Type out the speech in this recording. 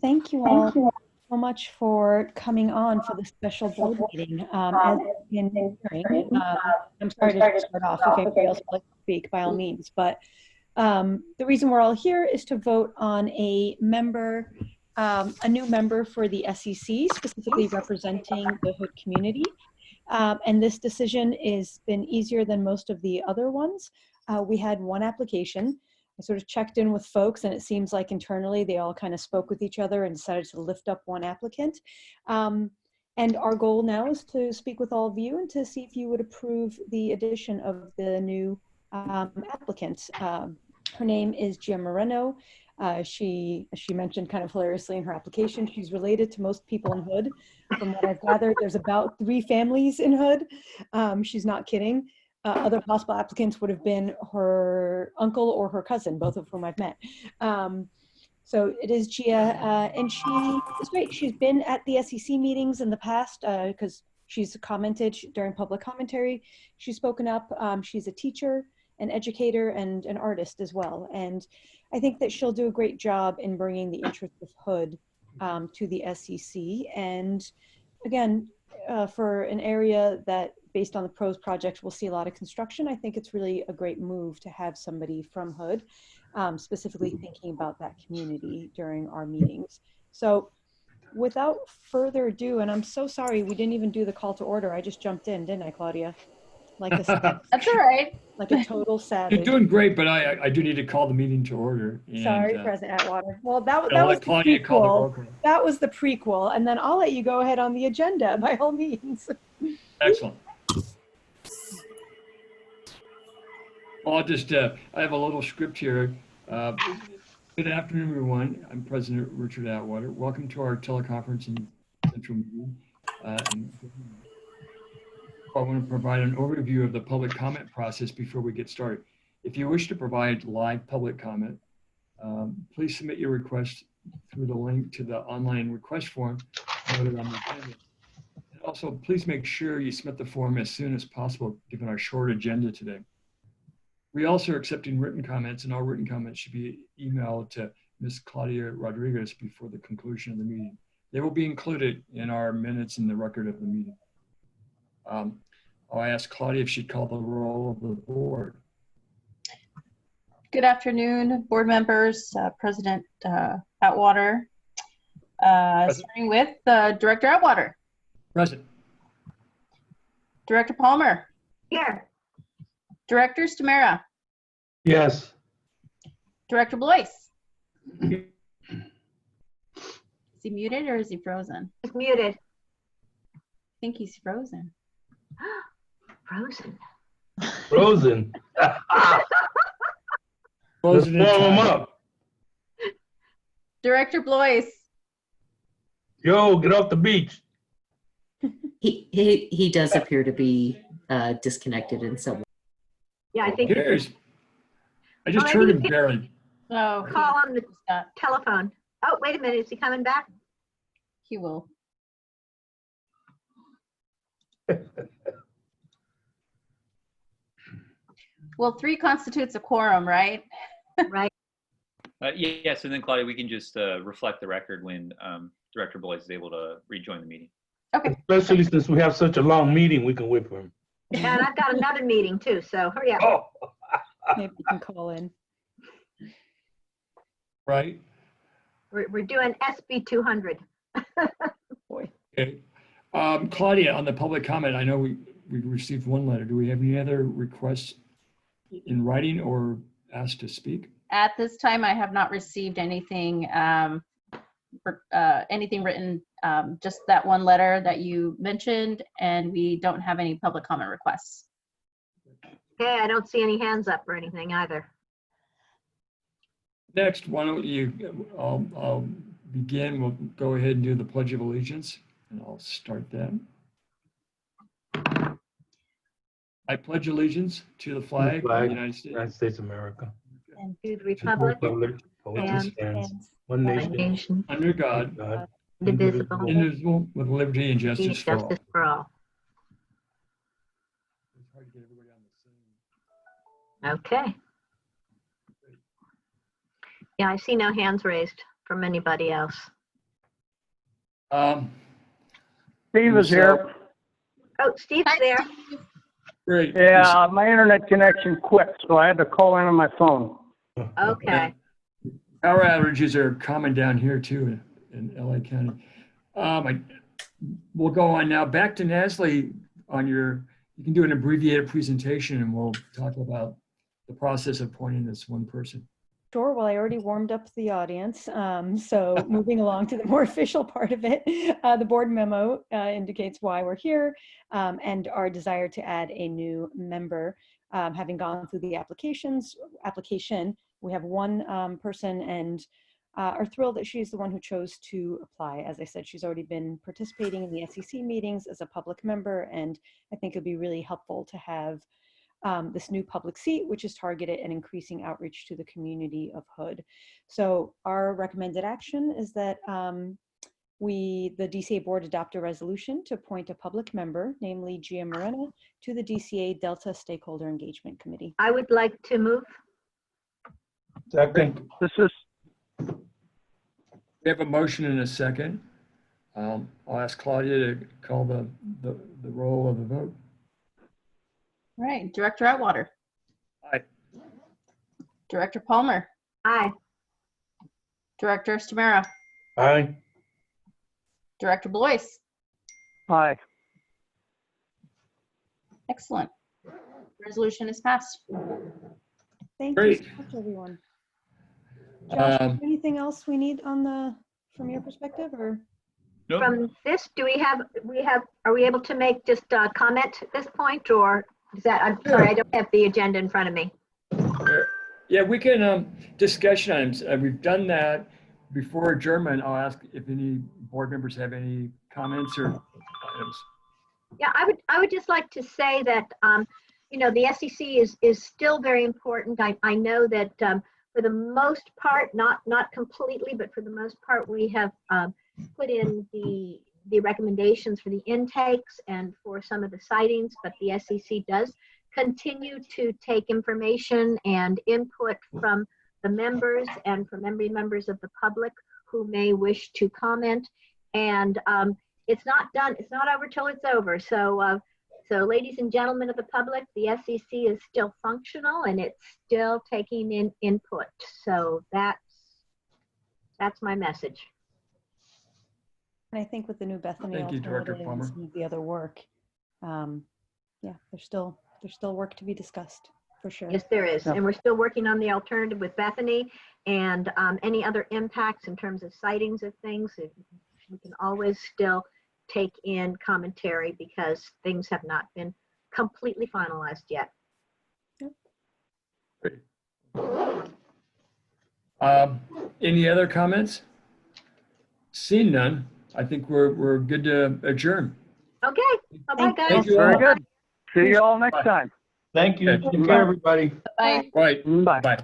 Thank you all so much for coming on for the special board meeting. As you've been hearing, I'm sorry to start off. If anybody else would like to speak, by all means. But the reason we're all here is to vote on a member, a new member for the SEC, specifically representing the Hood community. And this decision has been easier than most of the other ones. We had one application. I sort of checked in with folks, and it seems like internally they all kind of spoke with each other and decided to lift up one applicant. And our goal now is to speak with all of you and to see if you would approve the addition of the new applicant. Her name is Gia Moreno. She mentioned kind of hilariously in her application, she's related to most people in Hood. From what I've gathered, there's about 3 families in Hood. She's not kidding. Other possible applicants would have been her uncle or her cousin, both of whom I've met. So it is Gia, and she is great. She's been at the SEC meetings in the past because she's commented during public commentary. She's spoken up. She's a teacher, an educator, and an artist as well. And I think that she'll do a great job in bringing the interest of Hood to the SEC. And again, for an area that, based on the PROS project, we'll see a lot of construction. I think it's really a great move to have somebody from Hood, specifically thinking about that community during our meetings. So without further ado, and I'm so sorry we didn't even do the call to order. I just jumped in, didn't I, Claudia? Like a That's all right. Like a total savage. You're doing great, but I do need to call the meeting to order. And, sorry, President Atwater. Well, that was the prequel. That was the prequel, and then I'll let you go ahead on the agenda by all means. Excellent. I'll just, I have a little script here. Good afternoon, everyone. I'm President Richard Atwater. Welcome to our teleconference and central meeting. I want to provide an overview of the public comment process before we get started. If you wish to provide live public comment, please submit your request through the link to the online request form noted on the agenda. And also, please make sure you submit the form as soon as possible, given our short agenda today. We also are accepting written comments, and all written comments should be emailed to Ms. Claudia Rodriguez before the conclusion of the meeting. They will be included in our minutes in the record of the meeting. I'll ask Claudia if she'd call the roll of the board. Good afternoon, board members, President Atwater. Starting with Director Atwater. Present. Director Palmer. Here. Director Stamera. Yes. Director Blois. Is he muted or is he frozen? It's muted. I think he's frozen. Frozen. Frozen. Let's warm them up. Director Blois. Yo, get off the beach. He does appear to be disconnected in some way. Yeah, I think I just heard him barely. Oh, call on the telephone. Oh, wait a minute. Is he coming back? he will. Well, 3 constitutes a quorum, right? Right. Yes, and then Claudia, we can just reflect the record when Director Blois is able to rejoin the meeting. Okay. Especially since we have such a long meeting, we can wait for him. And I've got another meeting too, so hurry up. Oh. Maybe you can call in. Right. We're doing SB 200. Boy. Okay. Claudia, on the public comment, I know we received one letter. Do we have any other requests in writing or asked to speak? At this time, I have not received anything, anything written, just that one letter that you mentioned, and we don't have any public comment requests. Okay, I don't see any hands up or anything either. Next, why don't you, I'll begin. We'll go ahead and do the Pledge of Allegiance, and I'll start that. I pledge allegiance to the flag of the United States of America. And to the republic, for which it stands, one nation, under God, indivisible, with liberty and justice for all. justice for all. It's hard to get everybody on the same. Okay. Yeah, I see no hands raised from anybody else. Steve is here. Oh, Steve's there. Great. Yeah, my internet connection quit, so I had to call in on my phone. Okay. Power outages are common down here too in LA County. We'll go on now. Back to Nasli on you can do an abbreviated presentation and we'll talk about the process of appointing this one person. Sure. Well, I already warmed up the audience. So moving along to the more official part of it, the board memo indicates why we're here and our desire to add a new member. Having gone through the application, we have one person and are thrilled that she's the one who chose to apply. As I said, she's already been participating in the SEC meetings as a public member, and I think it'd be really helpful to have this new public seat, which is targeted at increasing outreach to the community of Hood. So our recommended action is that the DCA board adopt a resolution to appoint a public member, namely Gia Morena, to the DCA Delta Stakeholder Engagement Committee. I would like to move. Second. This is We have a motion and a second. I'll ask Claudia to call the roll of the vote. All right, Director Atwater. Aye. Director Palmer. Aye. Director Stamera. Aye. Director Blois. hi. Excellent. Resolution is passed. Thank Great. you so much, everyone. Josh, is Um, there anything else we need from your perspective, or? Nope. From this, are we able to make just a comment at this point, or is that, I'm sorry, I don't have the agenda in front of me. Yeah, we can discussion items. We've done that before adjournment. I'll ask if any board members have any comments or items. Yeah, I would just like to say that, the SEC is still very important. I know that for the most part, not completely, but for the most part, we have put in the recommendations for the intakes and for some of the sightings, but the SEC does continue to take information and input from the members and from members of the public who may wish to comment. And it's not done. It's not over till it's over. So ladies and gentlemen of the public, the SEC is still functional and it's still taking in input. So that's my message. And I think with the new Bethany Thank you, Director alternative and Palmer. some of the other work, yeah, there's still work to be discussed, for sure. Yes, there is. Yeah. And we're still working on the alternative with Bethany and any other impacts in terms of sightings of things. We can always still take in commentary because things have not been completely finalized yet. Any other comments? Seeing none, I think we're good to adjourn. Okay. Bye-bye, Thank guys. Thank you Very all. good. See you all next Bye. time. Thank you. Okay. Take care, everybody. Bye. Right. Bye. Bye.